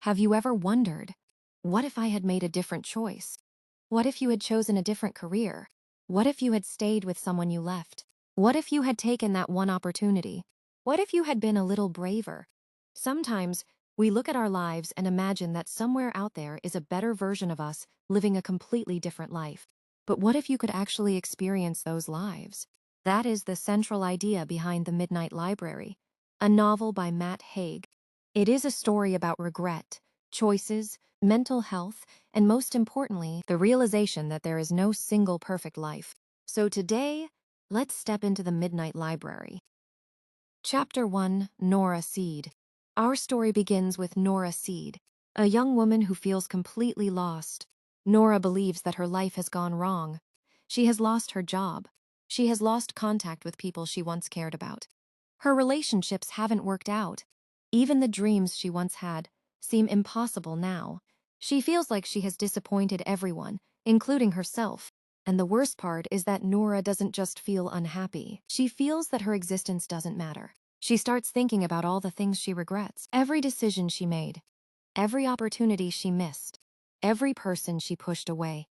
Have you ever wondered, what if I had made a different choice? What if you had chosen a different career? What if you had stayed with someone you left? What if you had taken that one opportunity? What if you had been a little braver? Sometimes we look at our lives and imagine that somewhere out there is a better version of us living a completely different life. But what if you could actually experience those lives? That is the central idea behind The Midnight Library, a novel by Matt Haig. It is a story about regret, choices, mental health, and most importantly, the realization that there is no single perfect life. So today, let's step into the Midnight Library. Chapter 1, Nora Seed. Our story begins with Nora Seed, a young woman who feels completely lost. Nora believes that her life has gone wrong. She has lost her job. She has lost contact with people she once cared about. Her relationships haven't worked out. Even the dreams she once had seem impossible now. She feels like she has disappointed everyone, including herself. And the worst part is that Nora doesn't just feel unhappy. She feels that her existence doesn't matter. She starts thinking about all the things she regrets, every decision she made, every opportunity she missed, every person she pushed away,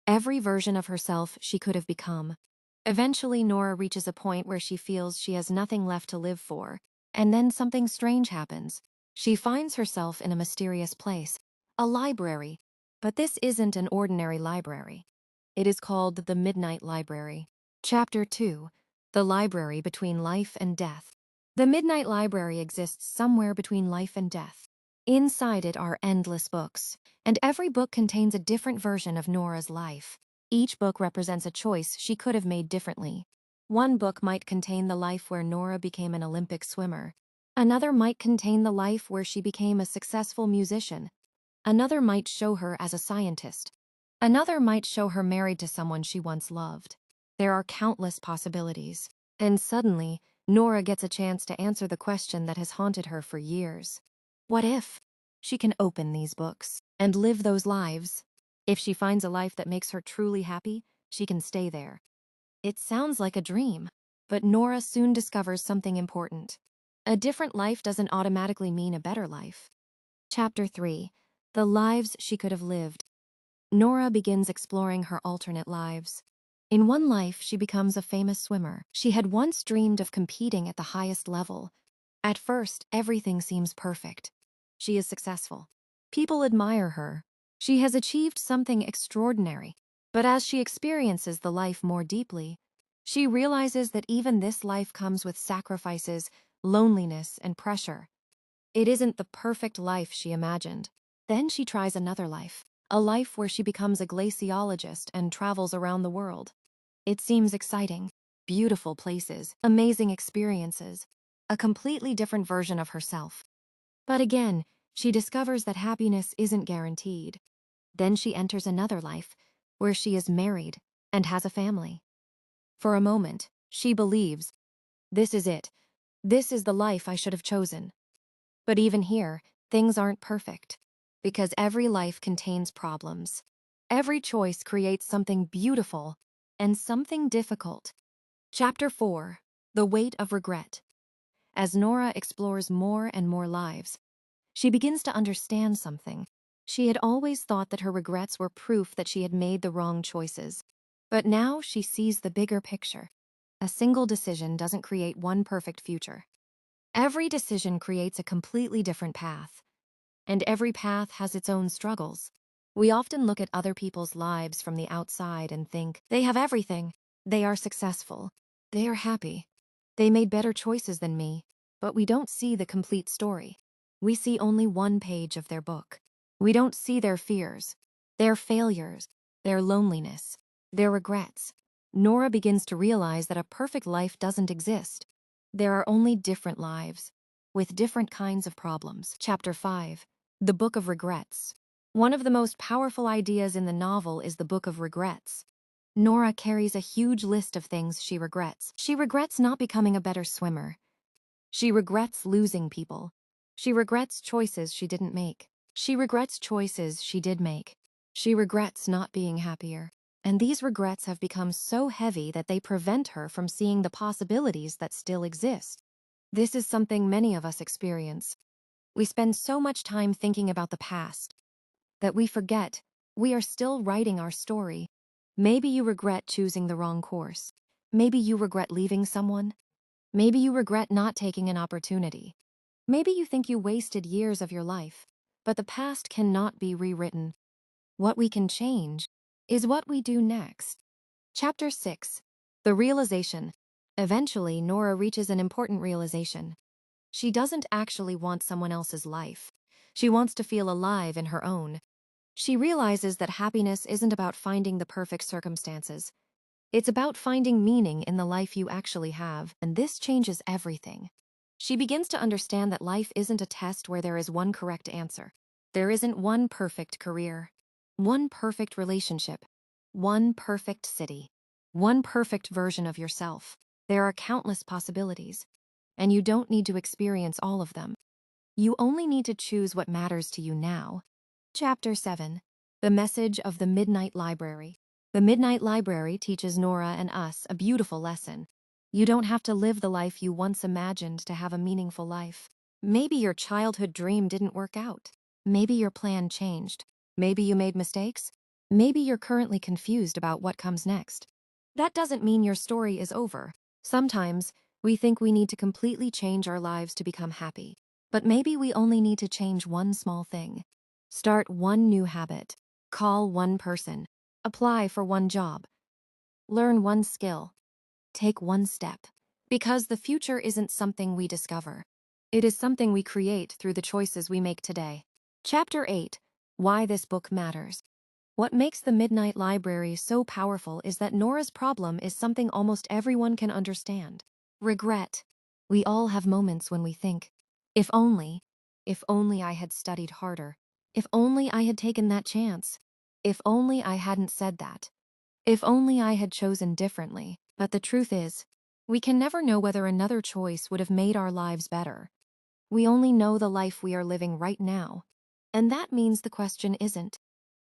every version of herself she could have become. Eventually, Nora reaches a point where she feels she has nothing left to live for, and then something strange happens. She finds herself in a mysterious place, a library, but this isn't an ordinary library. It is called the Midnight Library. Chapter 2, The Library Between Life and Death. The Midnight Library exists somewhere between life and death. Inside it are endless books, and every book contains a different version of Nora's life. Each book represents a choice she could have made differently. One book might contain the life where Nora became an Olympic swimmer. Another might contain the life where she became a successful musician. Another might show her as a scientist. Another might show her married to someone she once loved. There are countless possibilities. And suddenly, Nora gets a chance to answer the question that has haunted her for years. What if she can open these books and live those lives? If she finds a life that makes her truly happy, she can stay there. It sounds like a dream, but Nora soon discovers something important. A different life doesn't automatically mean a better life. Chapter 3, The Lives She Could Have Lived. Nora begins exploring her alternate lives. In one life, she becomes a famous swimmer. She had once dreamed of competing at the highest level. At first, everything seems perfect. She is successful. People admire her. She has achieved something extraordinary. But as she experiences the life more deeply, she realizes that even this life comes with sacrifices, loneliness, and pressure. It isn't the perfect life she imagined. Then she tries another life, a life where she becomes a glaciologist and travels around the world. It seems exciting, beautiful places, amazing experiences, a completely different version of herself. But again, she discovers that happiness isn't guaranteed. Then she enters another life, where she is married and has a family. For a moment, she believes, this is it. This is the life I should have chosen. But even here, things aren't perfect, because every life contains problems. Every choice creates something beautiful and something difficult. Chapter 4, The Weight of Regret. As Nora explores more and more lives, she begins to understand something. She had always thought that her regrets were proof that she had made the wrong choices. But now she sees the bigger picture. A single decision doesn't create one perfect future. Every decision creates a completely different path, and every path has its own struggles. We often look at other people's lives from the outside and think, they have everything. They are successful. They are happy. They made better choices than me. But we don't see the complete story. We see only one page of their book. We don't see their fears, their failures, their loneliness, their regrets. Nora begins to realize that a perfect life doesn't exist. There are only different lives, with different kinds of problems. Chapter 5, The Book of Regrets. One of the most powerful ideas in the novel is the Book of Regrets. Nora carries a huge list of things she regrets. She regrets not becoming a better swimmer. She regrets losing people. She regrets choices she didn't make. She regrets choices she did make. She regrets not being happier. And these regrets have become so heavy that they prevent her from seeing the possibilities that still exist. This is something many of us experience. We spend so much time thinking about the past that we forget we are still writing our story. Maybe you regret choosing the wrong course. Maybe you regret leaving someone. Maybe you regret not taking an opportunity. Maybe you think you wasted years of your life. But the past cannot be rewritten. What we can change is what we do next. Chapter 6. The Realization. Eventually, Nora reaches an important realization. She doesn't actually want someone else's life. She wants to feel alive in her own. She realizes that happiness isn't about finding the perfect circumstances. It's about finding meaning in the life you actually have, and this changes everything. She begins to understand that life isn't a test where there is one correct answer. There isn't one perfect career, one perfect relationship, one perfect city, one perfect version of yourself. There are countless possibilities, and you don't need to experience all of them. You only need to choose what matters to you now. Chapter 7. The Message of the Midnight Library. The Midnight Library teaches Nora and us a beautiful lesson. You don't have to live the life you once imagined to have a meaningful life. Maybe your childhood dream didn't work out. Maybe your plan changed. Maybe you made mistakes. Maybe you're currently confused about what comes next. That doesn't mean your story is over. Sometimes, we think we need to completely change our lives to become happy. But maybe we only need to change one small thing. Start one new habit. Call one person. Apply for one job. Learn one skill. Take one step. Because the future isn't something we discover. It is something we create through the choices we make today. Chapter 8. Why this book matters. What makes the Midnight Library so powerful is that Nora's problem is something almost everyone can understand. Regret. We all have moments when we think, if only I had studied harder. If only I had taken that chance. If only I hadn't said that. If only I had chosen differently. But the truth is, we can never know whether another choice would have made our lives better. We only know the life we are living right now. And that means the question isn't,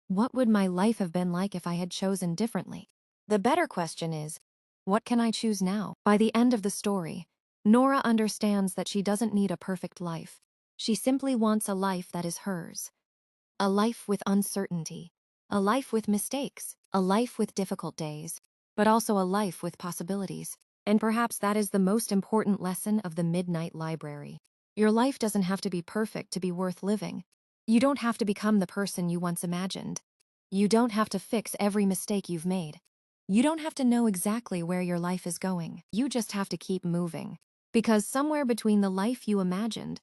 what would my life have been like if I had chosen differently? The better question is, what can I choose now? By the end of the story, Nora understands that she doesn't need a perfect life. She simply wants a life that is hers. A life with uncertainty. A life with mistakes. A life with difficult days. But also a life with possibilities. And perhaps that is the most important lesson of the Midnight Library. Your life doesn't have to be perfect to be worth living. You don't have to become the person you once imagined. You don't have to fix every mistake you've made. You don't have to know exactly where your life is going. You just have to keep moving. Because somewhere between the life you imagined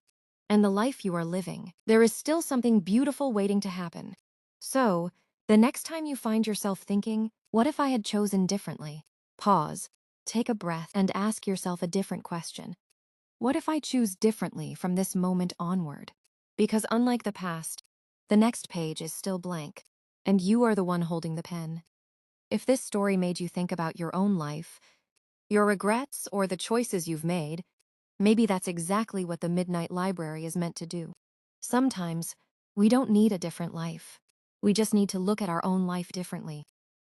and the life you are living, there is still something beautiful waiting to happen. So, the next time you find yourself thinking, what if I had chosen differently? Pause, take a breath, and ask yourself a different question. What if I choose differently from this moment onward? Because unlike the past, the next page is still blank, and you are the one holding the pen. If this story made you think about your own life, your regrets, or the choices you've made, maybe that's exactly what the Midnight Library is meant to do. Sometimes, we don't need a different life. We just need to look at our own life differently.